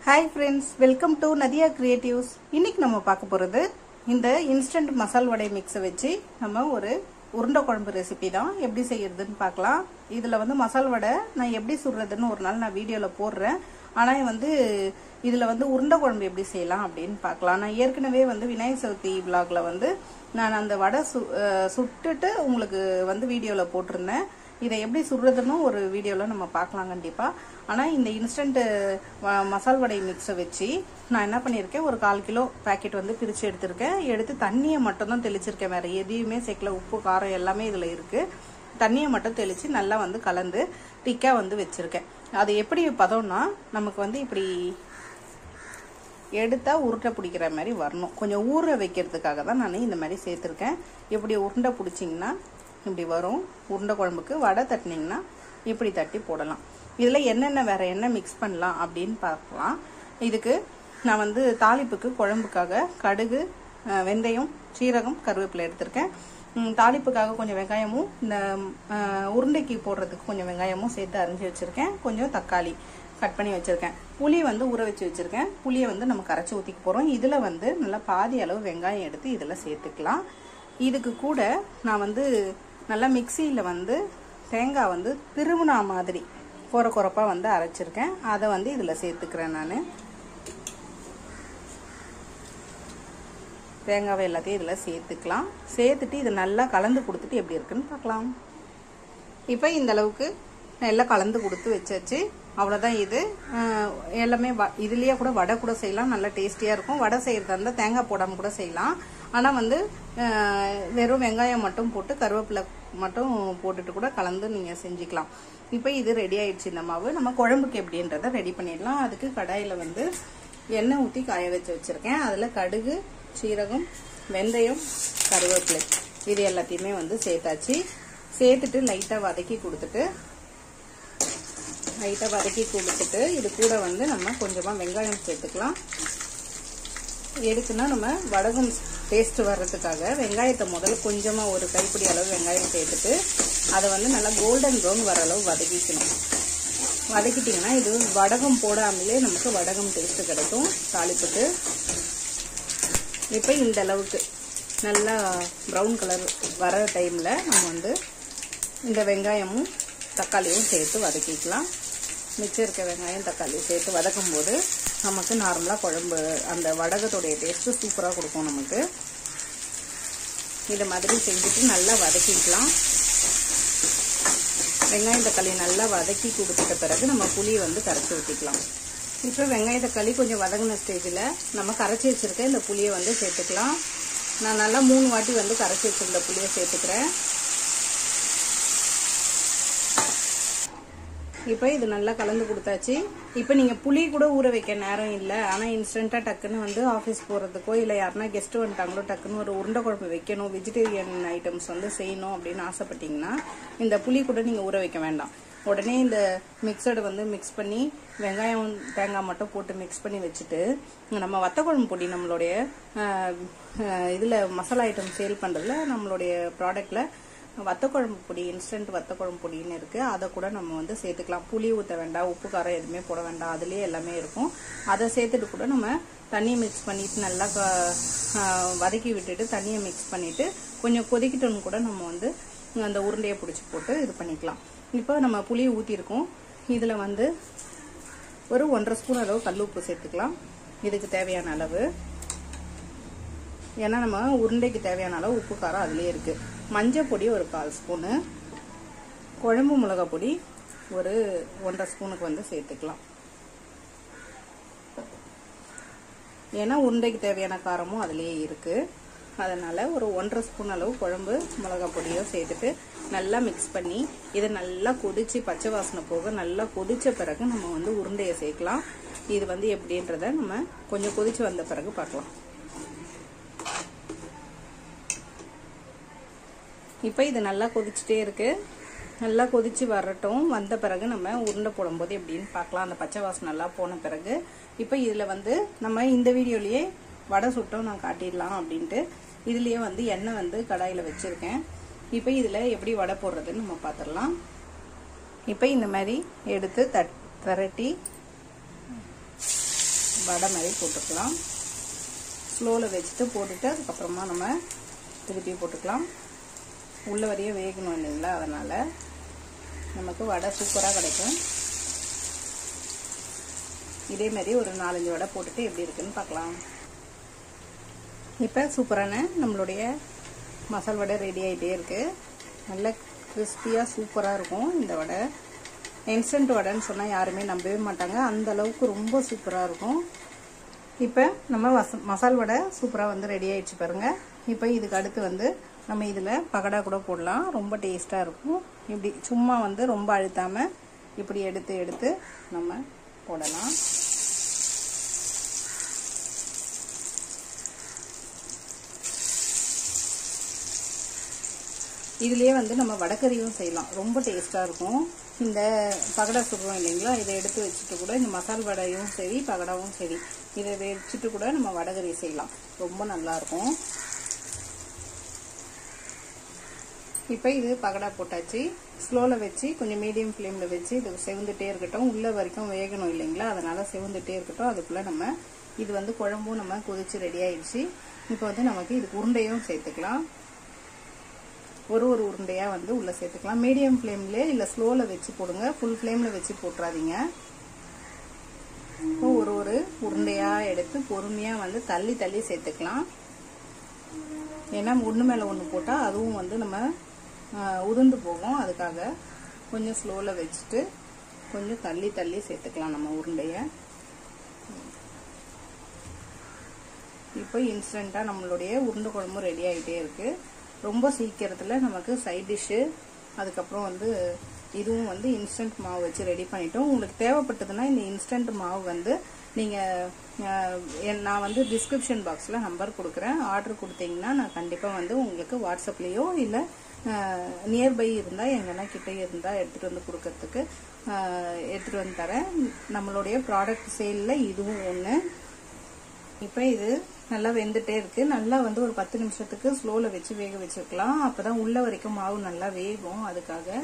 Hi friends, welcome to Nadia creatives. இன்னைக்கு நம்ம பார்க்க போகிறது இந்த இன்ஸ்டன்ட் மசால் வடை மிக்ஸை வச்சு நம்ம ஒரு உருண்டை குழம்பு ரெசிபி தான் எப்படி செய்யறதுன்னு பார்க்கலாம். இதில் வந்து மசால் வடை நான் எப்படி சுடுறதுன்னு ஒரு நாள் நான் வீடியோவில் போடுறேன். ஆனால் இதில் உருண்டை குழம்பு எப்படி செய்யலாம் அப்படின்னு பார்க்கலாம். நான் ஏற்கனவே விநாயகர் சதுர்த்தி விலாகில் நான் அந்த வடை சுட்டுட்டு உங்களுக்கு வீடியோவில் போட்டிருந்தேன். இதை எப்படி சுடுறதுன்னு ஒரு வீடியோவில் நம்ம பார்க்கலாம் கண்டிப்பாக. ஆனால் இந்த இன்ஸ்டன்ட் மசால் வடை மிக்ஸை வச்சு நான் என்ன பண்ணியிருக்கேன், ஒரு 1/4 கிலோ பேக்கெட் பிரித்து எடுத்திருக்கேன். எடுத்து தண்ணியை மட்டும் தான் தெளிச்சிருக்கேன், வேறு எதையுமே சேர்க்கல. உப்பு காரம் எல்லாமே இதில் இருக்குது. தண்ணியை மட்டும் தெளித்து நல்லா கலந்து திக்காக வச்சுருக்கேன். அது எப்படி பதம்னா நமக்கு இப்படி எடுத்தால் உருண்டை பிடிக்கிற மாதிரி வரணும். கொஞ்சம் ஊற வைக்கிறதுக்காக தான் நான் இந்த மாதிரி சேர்த்துருக்கேன். இப்படி உருண்டை பிடிச்சிங்கன்னா இப்படி வரும். உருண்டை குழம்புக்கு வடை தட்டினீங்கன்னா இப்படி தட்டி போடலாம். இதில் என்னென்ன வேறு என்ன மிக்ஸ் பண்ணலாம் அப்படின்னு பார்க்கலாம். இதுக்கு நான் தாளிப்புக்கு குழம்புக்காக கடுகு, வெந்தயம், சீரகம், கருவேப்பிலை எடுத்திருக்கேன். தாளிப்புக்காக கொஞ்சம் வெங்காயமும், இந்த உருண்டைக்கு போடுறதுக்கு கொஞ்சம் வெங்காயமும் சேர்த்து அரிஞ்சு வச்சுருக்கேன். கொஞ்சம் தக்காளி கட் பண்ணி வச்சுருக்கேன். புளி ஊற வச்சு வச்சுருக்கேன். புளியை நம்ம கரைச்சி ஊற்றிக்க போகிறோம். இதில் நல்லா பாதி அளவு வெங்காயம் எடுத்து இதில் சேர்த்துக்கலாம். இதுக்கு கூட நான் நல்லா மிக்சியில் தேங்காய் திருவுனா மாதிரி குறப்பாக அரைச்சிருக்கேன். அதை இதில் சேர்த்துக்கிறேன். நான் தேங்காவை எல்லாத்தையும் இதில் சேர்த்துக்கலாம். சேர்த்துட்டு இதை நல்லா கலந்து கொடுத்துட்டு எப்படி இருக்குன்னு பார்க்கலாம். இப்போ இந்த அளவுக்கு எல்லாம் கலந்து கொடுத்து வச்சாச்சு. அவ்வளோதான். இது எல்லாமே இதுலேயே கூட வடை கூட செய்யலாம், நல்லா டேஸ்டியாக இருக்கும். வடை செய்கிறதா இருந்தால் தேங்காய் போடாமல் கூட செய்யலாம். ஆனால் வெறும் வெங்காயம் மட்டும் போட்டு கருவேப்பிலை மட்டும் போட்டுட்டு கூட கலந்து நீங்கள் செஞ்சுக்கலாம். இப்போ இது ரெடி ஆயிடுச்சு. இந்த மாவு நம்ம குழம்புக்கு எப்படின்றத ரெடி பண்ணிடலாம். அதுக்கு கடாயில் எண்ணெய் ஊற்றி காய வச்சுருக்கேன். அதில் கடுகு, சீரகம், வெந்தயம், கருவேப்பிலை இது எல்லாத்தையுமே சேர்த்தாச்சு. சேர்த்துட்டு லைட்டாக வதக்கி கொடுத்துட்டு இது கூட நம்ம கொஞ்சமாக வெங்காயம் சேர்த்துக்கலாம். எதுக்குன்னா நம்ம வடகம் டேஸ்ட் வர்றதுக்காக வெங்காயத்தை முதல்ல கொஞ்சமாக ஒரு கைப்பிடி அளவு வெங்காயம் சேர்த்துட்டு அதை நல்லா கோல்டன் ப்ரௌன் வர அளவு வதக்கிக்கணும். வதக்கிட்டிங்கன்னா இது வடகம் போடாமலே நமக்கு வடகம் டேஸ்ட்டு கிடைக்கும் தாளிப்புக்கு. இப்போ இந்த அளவுக்கு நல்லா ப்ரௌன் கலர் வர டைமில் நம்ம இந்த வெங்காயமும் தக்காளியும் சேர்த்து வதக்கிக்கலாம். மிச்சம் இருக்க வெங்காயம் தக்காளி சேர்த்து வதக்கும் போது நமக்கு நார்மலாக குழம்பு அந்த வடகத்தோடைய டேஸ்ட்டு சூப்பராக கொடுக்கும். நமக்கு இது மாதிரி செஞ்சுட்டு நல்லா வதக்கிக்கலாம். வெங்காயம் தக்காளி நல்லா வதக்கி கொடுத்துட்ட பிறகு நம்ம புளியை கரைச்சி ஊற்றிக்கலாம். இப்போ வெங்காய தக்காளி கொஞ்சம் வதங்கின ஸ்டேஜில் நம்ம கரைச்சி வச்சுருக்க இந்த புளியை சேர்த்துக்கலாம். நான் நல்லா 3 வாட்டி கரைச்சி வச்சுருந்த புளியை சேர்த்துக்கிறேன். இப்போ இது நல்லா கலந்து கொடுத்தாச்சு. இப்போ நீங்கள் புளி கூட ஊற வைக்க நேரம் இல்லை, ஆனால் இன்ஸ்டண்ட்டாக டக்குன்னு ஆஃபீஸ் போகிறதுக்கோ இல்லை யாருன்னா கெஸ்ட்டு வந்துட்டாங்களோ டக்குன்னு ஒரு உருண்டை குழம்பு வைக்கணும், வெஜிடேரியன் ஐட்டம்ஸ் செய்யணும் அப்படின்னு ஆசைப்பட்டீங்கன்னா இந்த புளி கூட நீங்கள் ஊற வைக்க வேண்டாம். உடனே இந்த மிக்சடை மிக்ஸ் பண்ணி வெங்காயம் தேங்காய் மட்டும் போட்டு மிக்ஸ் பண்ணி வச்சுட்டு நம்ம வத்தக்குழம்பு பொடி நம்மளுடைய இதில் மசாலா ஐட்டம் சேல் பண்ணுறதுல நம்மளுடைய ப்ராடக்டில் வத்தக்குழம்பு பொடி, இன்ஸ்டன்ட் வத்தக்குழம்பு பொடின்னு இருக்குது. அதை கூட நம்ம சேர்த்துக்கலாம். புளி ஊற்ற வேண்டாம், உப்பு காரம் எதுவுமே போட வேண்டாம், அதுலேயே எல்லாமே இருக்கும். அதை சேர்த்துட்டு கூட நம்ம தண்ணியை மிக்ஸ் பண்ணிவிட்டு நல்லா வதக்கி விட்டுட்டு தண்ணியை மிக்ஸ் பண்ணிவிட்டு கொஞ்சம் கொதிக்கிட்டோன்னு கூட நம்ம அந்த உருண்டையை பிடிச்சி போட்டு இது பண்ணிக்கலாம். இப்போ நம்ம புளியை ஊற்றிருக்கோம். இதில் ஒரு 1.5 ஸ்பூன் அளவு கல் உப்பு சேர்த்துக்கலாம். இதுக்கு தேவையான அளவு, ஏன்னா நம்ம உருண்டைக்கு தேவையான அளவு உப்பு காரம் அதுலேயே இருக்குது. மஞ்சள் பொடி ஒரு 1/4 ஸ்பூனு, குழம்பு மிளகாய் பொடி ஒரு 1.5 ஸ்பூனுக்கு சேர்த்துக்கலாம். ஏன்னா உருண்டைக்கு தேவையான காரமும் அதுலேயே இருக்குது. அதனால் ஒரு 1.5 ஸ்பூன் அளவு குழம்பு மிளகாய் பொடியும் சேர்த்துட்டு நல்லா மிக்ஸ் பண்ணி இதை நல்லா கொதிச்சு பச்சை வாசனை போக நல்லா கொதிச்ச பிறகு நம்ம உருண்டையை சேர்க்கலாம். இது எப்படின்றத நம்ம கொஞ்சம் கொதிச்சு வந்த பிறகு பார்க்கலாம். இப்போ இது நல்லா கொதிச்சுட்டே இருக்கு. நல்லா கொதிச்சு வரட்டும். வந்த பிறகு நம்ம உருண்டை போடும்போது எப்படின்னு பார்க்கலாம். அந்த பச்சை வாசனை நல்லா போன பிறகு இப்போ இதில் நம்ம இந்த வீடியோலயே வடை சுட்டோம் நான் காட்டிடலாம் அப்படின்ட்டு இதுலயே எண்ணெய் கடாயில் வச்சிருக்கேன். இப்போ இதில் எப்படி வடை போடுறதுன்னு நம்ம பார்த்துடலாம். இப்போ இந்த மாதிரி எடுத்து திரட்டி வடை மாதிரி போட்டுக்கலாம். ஸ்லோவில் வச்சுட்டு போட்டுட்டு அதுக்கப்புறமா நம்ம திருப்பி போட்டுக்கலாம். உள்ள வரைய வேகணும் இல்லைங்களா, அதனால் நமக்கு வடை சூப்பராக கிடைக்கும். இதே மாதிரி ஒரு 4-5 வடை போட்டுட்டு எப்படி இருக்குன்னு பார்க்கலாம். இப்போ சூப்பரான நம்மளுடைய மசால் வடை ரெடி ஆகிட்டே இருக்குது. நல்ல கிறிஸ்பியாக சூப்பராக இருக்கும் இந்த வடை. இன்ஸ்டன்ட் வடைன்னு சொன்னால் யாருமே நம்பவே மாட்டாங்க, அந்த அளவுக்கு ரொம்ப சூப்பராக இருக்கும். இப்போ நம்ம மசால் வடை சூப்பராக வந்து ரெடி ஆகிடுச்சு பாருங்கள். இப்போ இதுக்கு அடுத்து வந்து நம்ம இதில் பகடா கூட போடலாம், ரொம்ப டேஸ்ட்டாக இருக்கும். இப்படி சும்மா வந்து ரொம்ப அழுத்தாமல் இப்படி எடுத்து நம்ம போடலாம். இதுலேயே வந்து நம்ம வடைக்கறியும் செய்யலாம், ரொம்ப டேஸ்ட்டாக இருக்கும். இந்த பகடா சுடுறோம் இல்லைங்களா, இதை எடுத்து வச்சுட்டு கூட இந்த மசால் வடையும் சரி பகடாவும் சரி இதை வச்சுட்டு கூட நம்ம வடைக்கறி செய்யலாம், ரொம்ப நல்லாயிருக்கும். இப்போ இது பகடா போட்டாச்சு. ஸ்லோவில் வச்சு கொஞ்சம் மீடியம் ஃப்ளேமில் வச்சு இது செவந்துட்டே இருக்கட்டும். உள்ள வரைக்கும் வேகணும் இல்லைங்களா, அதனால் செவந்துட்டே இருக்கட்டும். அதுக்குள்ளே நம்ம இது வந்து குழம்பும் நம்ம கொதிச்சு ரெடி ஆயிடுச்சு. இப்போ வந்து நமக்கு இதுக்கு உருண்டையும் சேர்த்துக்கலாம். ஒரு உருண்டையாக வந்து உள்ளே சேர்த்துக்கலாம். மீடியம் ஃப்ளேம்லேயே இல்லை ஸ்லோவில் வச்சு போடுங்க, ஃபுல் ஃப்ளேமில் வச்சு போட்டுறாதீங்க. இப்போ ஒரு உருண்டையாக எடுத்து பொறுமையாக வந்து தள்ளி சேர்த்துக்கலாம். ஏன்னா ஒன்று மேலே ஒன்று போட்டால் அதுவும் வந்து நம்ம உதிர்ந்து போகும், அதுக்காக கொஞ்சம் ஸ்லோவில் வச்சுட்டு கொஞ்சம் தள்ளி சேர்த்துக்கலாம் நம்ம உருண்டையை. இப்போ இன்ஸ்டண்ட்டாக நம்மளுடைய உருண்டை குழம்பு ரெடி ஆகிட்டே இருக்குது. ரொம்ப சீக்கிரத்தில் நமக்கு சைட் டிஷ்ஷு, அதுக்கப்புறம் வந்து இதுவும் வந்து இன்ஸ்டன்ட் மாவு வச்சு ரெடி பண்ணிட்டோம். உங்களுக்கு தேவைப்பட்டதுன்னா இந்த இன்ஸ்டன்ட் மாவு வந்து நீங்கள் நான் வந்து டிஸ்கிரிப்ஷன் பாக்ஸில் நம்பர் கொடுக்குறேன், ஆர்டர் கொடுத்தீங்கன்னா நான் கண்டிப்பாக வந்து உங்களுக்கு வாட்ஸ்அப்லேயோ இல்லை நியர்பை இருந்தால் எங்கன்னா கிட்டே இருந்தால் எடுத்துகிட்டு வந்து கொடுக்கறதுக்கு எடுத்துகிட்டு வந்து தரேன். நம்மளுடைய ப்ராடக்ட் சேலில் இதுவும் ஒன்று. இப்போ இது நல்லா வெந்துட்டே இருக்கு. நல்லா வந்து ஒரு 10 நிமிஷத்துக்கு ஸ்லோவில் வச்சு வேக வச்சுக்கலாம், அப்போதான் உள்ள வரைக்கும் மாவு நல்லா வேகும். அதுக்காக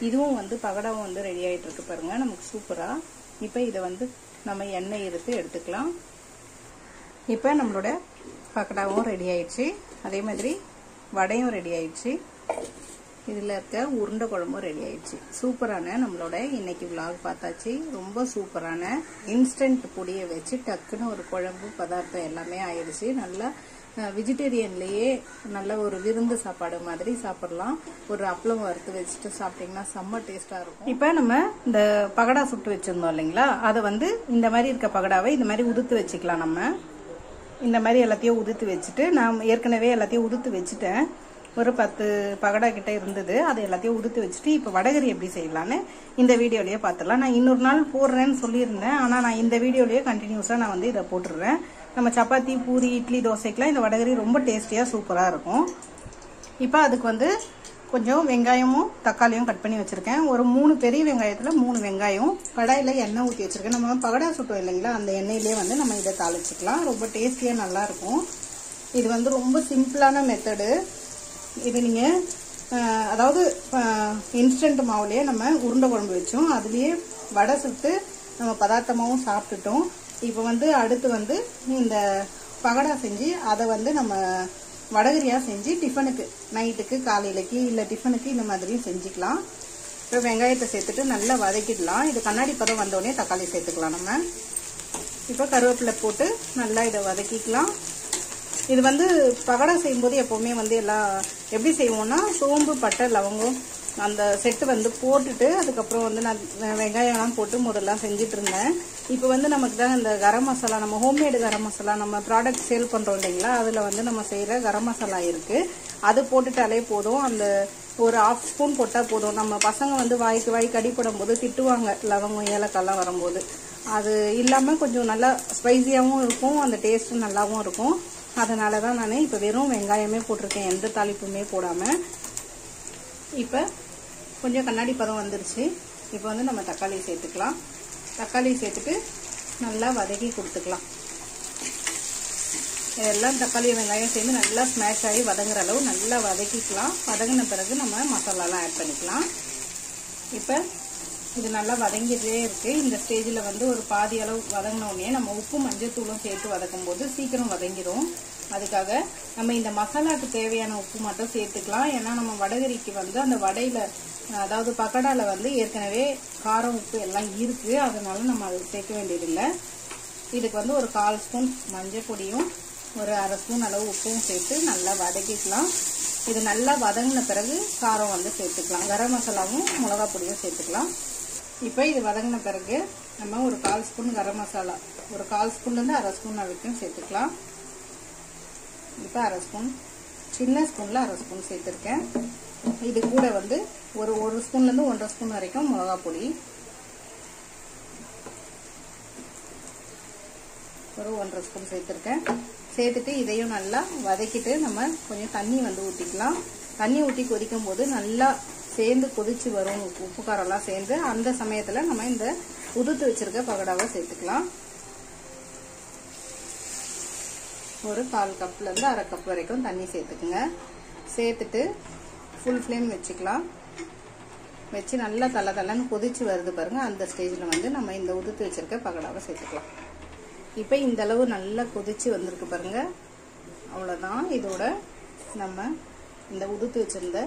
இதுவும் வந்து பகடாவும் வந்து ரெடி ஆகிட்டு இருக்கு பாருங்க, நமக்கு சூப்பரா. இப்போ இதை வந்து நம்ம எண்ணெய் எடுத்துக்கலாம். இப்போ நம்மளோட பகடாவும் ரெடி ஆயிடுச்சு, அதே மாதிரி வடையும் ரெடி ஆயிடுச்சு, இதில் இருக்க உருண்டை குழம்பும் ரெடி ஆயிடுச்சு. சூப்பரான நம்மளோட இன்னைக்கு விலாக் பார்த்தாச்சு. ரொம்ப சூப்பரான இன்ஸ்டன்ட் பொடியை வச்சு டக்குன்னு ஒரு குழம்பு பதார்த்தம் எல்லாமே ஆயிடுச்சு. நல்லா வெஜிடேரியன்லேயே நல்ல ஒரு விருந்து சாப்பாடு மாதிரி சாப்பிடலாம். ஒரு அப்பளம் வறுத்து வச்சுட்டு சாப்பிட்டீங்கன்னா செம்ம டேஸ்ட்டாக இருக்கும். இப்போ நம்ம இந்த பகடா சுட்டு வச்சுருந்தோம் இல்லைங்களா, அதை வந்து இந்த மாதிரி இருக்க பகடாவை இந்த மாதிரி உதுத்து வச்சுக்கலாம். நம்ம இந்த மாதிரி எல்லாத்தையும் உதுத்து வச்சுட்டு, நான் ஏற்கனவே எல்லாத்தையும் உதுத்து வச்சுட்டேன். ஒரு 10 பகடா கிட்ட இருந்தது, அதை எல்லாத்தையும் உதுத்து வச்சுட்டு இப்போ வடைகறி எப்படி செய்யலான்னு இந்த வீடியோலயே பார்த்துடலாம். நான் இன்னொரு நாள் போடுறேன்னு சொல்லியிருந்தேன், ஆனால் நான் இந்த வீடியோலயே கண்டினியூஸாக நான் வந்து இதை போட்டுடுறேன். நம்ம சப்பாத்தி, பூரி, இட்லி, தோசைக்கெலாம் இந்த வடைகறி ரொம்ப டேஸ்டியாக சூப்பராக இருக்கும். இப்போ அதுக்கு வந்து கொஞ்சம் வெங்காயமும் தக்காளியும் கட் பண்ணி வச்சுருக்கேன். ஒரு 3 பெரிய வெங்காயத்தில் 3 வெங்காயம். கடாயில் எண்ணெய் ஊற்றி வச்சுருக்கேன். நம்ம பகடா சுட்டோம் இல்லைங்களா, அந்த எண்ணெயிலே வந்து நம்ம இதை தாளிச்சிக்கலாம். ரொம்ப டேஸ்டியாக நல்லாயிருக்கும். இது வந்து ரொம்ப சிம்பிளான மெத்தடு. இது நீங்கள் அதாவது இன்ஸ்டன்ட் மாவுலேயே நம்ம உருண்டை குழம்பு வச்சோம், அதுலேயே வடை சுட்டு நம்ம பதார்த்தமாகவும் சாப்பிட்டுட்டோம். இப்போ வந்து அடுத்து வந்து இந்த பகடா செஞ்சு அதை வந்து நம்ம வடகரியாக செஞ்சு டிஃபனுக்கு, நைட்டுக்கு, காலையிலக்கு இல்லை டிஃபனுக்கு இந்த மாதிரியும் செஞ்சுக்கலாம். இப்போ வெங்காயத்தை சேர்த்துட்டு நல்லா வதக்கிடலாம். இது கண்ணாடி பதம் வந்தோடனே தக்காளி சேர்த்துக்கலாம். நம்ம இப்போ கருவேப்பிலை போட்டு நல்லா இதை வதக்கிக்கலாம். இது வந்து பகடா செய்யும்போது எப்போவுமே வந்து எல்லாம் எப்படி செய்வோம்னா, சோம்பு, பட்டை, லவங்கம் அந்த செட்டு வந்து போட்டுட்டு அதுக்கப்புறம் வந்து நான் வெங்காயம்லாம் போட்டு முதல்ல செஞ்சுட்டு இருந்தேன். இப்போ வந்து நமக்கு தான் இந்த கரம் மசாலா, நம்ம ஹோம்மேடு கரம் மசாலா, நம்ம ப்ராடக்ட் சேல் பண்ணுறோம் இல்லைங்களா, அதில் வந்து நம்ம செய்கிற கரம் மசாலா இருக்குது. அது போட்டுட்டாலே போதும். அந்த ஒரு 1/2 ஸ்பூன் போட்டால் போதும். நம்ம பசங்க வந்து வாய்க்கு அடிப்படும் போது திட்டுவாங்க, லவங்கம், ஏலக்காய்லாம் வரும்போது. அது இல்லாமல் கொஞ்சம் நல்லா ஸ்பைசியாகவும் இருக்கும், அந்த டேஸ்ட்டும் நல்லாவும் இருக்கும். அதனால தான் நான் இப்போ வெறும் வெங்காயமே போட்டிருக்கேன், எந்த தாளிப்புமே போடாமல். இப்போ கொஞ்சம் கண்ணாடி பதம் வந்துருச்சு. இப்போ வந்து நம்ம தக்காளி சேர்த்துக்கலாம். தக்காளி சேர்த்துட்டு நல்லா வதக்கி கொடுத்துக்கலாம். எல்லாம் தக்காளி வெங்காயம் சேர்ந்து நல்லா ஸ்மாஷ் ஆகி வதங்குற அளவு நல்லா வதக்கிக்கலாம். வதங்கின பிறகு நம்ம மசாலாலாம் ஆட் பண்ணிக்கலாம். இப்போ இது நல்லா வதங்கிட்டே இருக்கு. இந்த ஸ்டேஜில் வந்து ஒரு பாதி அளவு வதங்கின உடனே நம்ம உப்பு மஞ்சத்தூளும் சேர்த்து வதக்கும் போது சீக்கிரம் வதங்கிடும். அதுக்காக நம்ம இந்த மசாலாவுக்கு தேவையான உப்பு மட்டும் சேர்த்துக்கலாம். ஏன்னா நம்ம வடகரிக்கு வந்து அந்த வடையில அதாவது பக்கடால வந்து ஏற்கனவே காரம் உப்பு எல்லாம் இருக்கு, அதனால நம்ம அது சேர்க்க வேண்டியதில்லை. இதுக்கு வந்து ஒரு 1/4 ஸ்பூன் மஞ்சள் பொடியும் ஒரு 1/2 ஸ்பூன் அளவு உப்பும் சேர்த்து நல்லா வதக்கிக்கலாம். இது நல்லா வதங்கின பிறகு காரம் வந்து சேர்த்துக்கலாம். கரம் மசாலாவும் மிளகா பொடியும் சேர்த்துக்கலாம். இப்போ இது வதங்கின பிறகு நம்ம ஒரு 1/4 ஸ்பூன் கரம் மசாலா, ஒரு 1/4 ஸ்பூன்லேருந்து 1/2 ஸ்பூன் வரைக்கும் சேர்த்துக்கலாம். இப்போ 1/2 ஸ்பூன், சின்ன ஸ்பூனில் 1/2 ஸ்பூன் சேர்த்துருக்கேன். இது கூட வந்து ஒரு ஸ்பூன்லேருந்து 1.5 ஸ்பூன் வரைக்கும் மிளகா பொடி, ஒரு 1.5 ஸ்பூன் சேர்த்துருக்கேன். சேர்த்துட்டு இதையும் நல்லா வதக்கிட்டு நம்ம கொஞ்சம் தண்ணி வந்து ஊற்றிக்கலாம். தண்ணி ஊற்றி கொதிக்கும் போது நல்லா சேர்ந்து கொதிச்சு வரும், உப்பு காரம்லாம் சேர்ந்து. அந்த சமயத்தில் நம்ம இந்த உதுத்து வச்சிருக்க பகடாவை சேர்த்துக்கலாம். ஒரு 1/4 கப்லேருந்து 1/2 கப் வரைக்கும் தண்ணி சேர்த்துக்குங்க. சேர்த்துட்டு ஃபுல் ஃப்ளேம் வச்சுக்கலாம். வச்சு நல்லா தள்ளன்னு கொதிச்சு வருது பாருங்க. அந்த ஸ்டேஜில் வந்து நம்ம இந்த உதுத்து வச்சிருக்க பகடாவை சேர்த்துக்கலாம். இப்போ இந்த அளவு நல்லா கொதிச்சு வந்திருக்கு பாருங்க. அவ்வளோதான். இதோட நம்ம இந்த உதுத்து வச்சிருந்த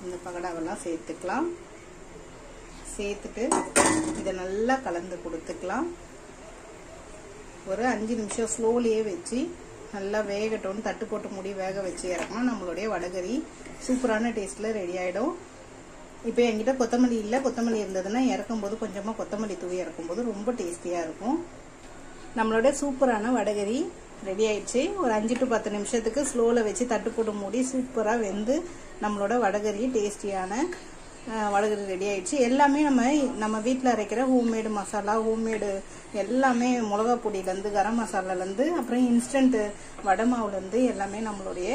இந்த பகடாவெல்லாம் சேர்த்துக்கலாம். சேர்த்துட்டு இதை நல்லா கலந்து கொடுத்துக்கலாம். ஒரு 5 நிமிஷம் ஸ்லோலியே வச்சு நல்லா வேகட்டும். தட்டு போட்டு மூடி வேக வச்சு இறக்கணும். நம்மளுடைய வடகரி சூப்பரான டேஸ்ட்ல ரெடி ஆயிடும். இப்போ என்கிட்ட கொத்தமல்லி இல்லை, கொத்தமல்லி இருந்ததுன்னா இறக்கும்போது கொஞ்சமாக கொத்தமல்லி தூவி இறக்கும்போது ரொம்ப டேஸ்டியாக இருக்கும். நம்மளோட சூப்பரான வடகரி ரெடி ஆயிடுச்சு. ஒரு 5 to 10 நிமிஷத்துக்கு ஸ்லோவில் வச்சு தட்டு போட்டு மூடி சூப்பராக வெந்து நம்மளோட வடகரி டேஸ்டியான வடகரி ரெடி ஆயிடுச்சு. எல்லாமே நம்ம வீட்டில் அரைக்கிற ஹோம்மேடு மசாலா, ஹோம்மேடு எல்லாமே மிளகா பொடியிலேருந்து கரம் மசாலாலேருந்து அப்புறம் இன்ஸ்டன்ட் வடை மாவுலேருந்து எல்லாமே நம்மளுடைய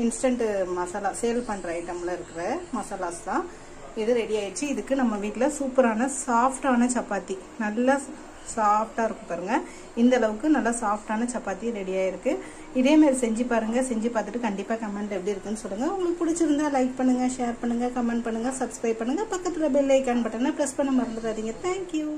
இன்ஸ்டன்ட் மசாலா சேல் பண்ணுற ஐட்டமில் இருக்கிற மசாலாஸ் தான். இது ரெடி ஆயிடுச்சு. இதுக்கு நம்ம வீட்டில் சூப்பரான சாஃப்டான சப்பாத்தி, நல்லா சாஃப்டாக இருக்கும் பாருங்க. இந்த அளவுக்கு நல்லா சாஃப்டான சப்பாத்தி ரெடி ஆயிருக்கு. இதே மாதிரி செஞ்சு பாருங்க. செஞ்சு பார்த்துட்டு கண்டிப்பாக கமெண்ட் எப்படி இருக்குன்னு சொல்லுங்க. உங்களுக்கு பிடிச்சிருந்தா லைக் பண்ணுங்க, ஷேர் பண்ணுங்க, கமெண்ட் பண்ணுங்க, சப்ஸ்கிரைப் பண்ணுங்க. பக்கத்தில் பெல் ஐக்கான் பட்டனை ப்ரெஸ் பண்ண மறந்துடாதீங்க. தேங்க்யூ.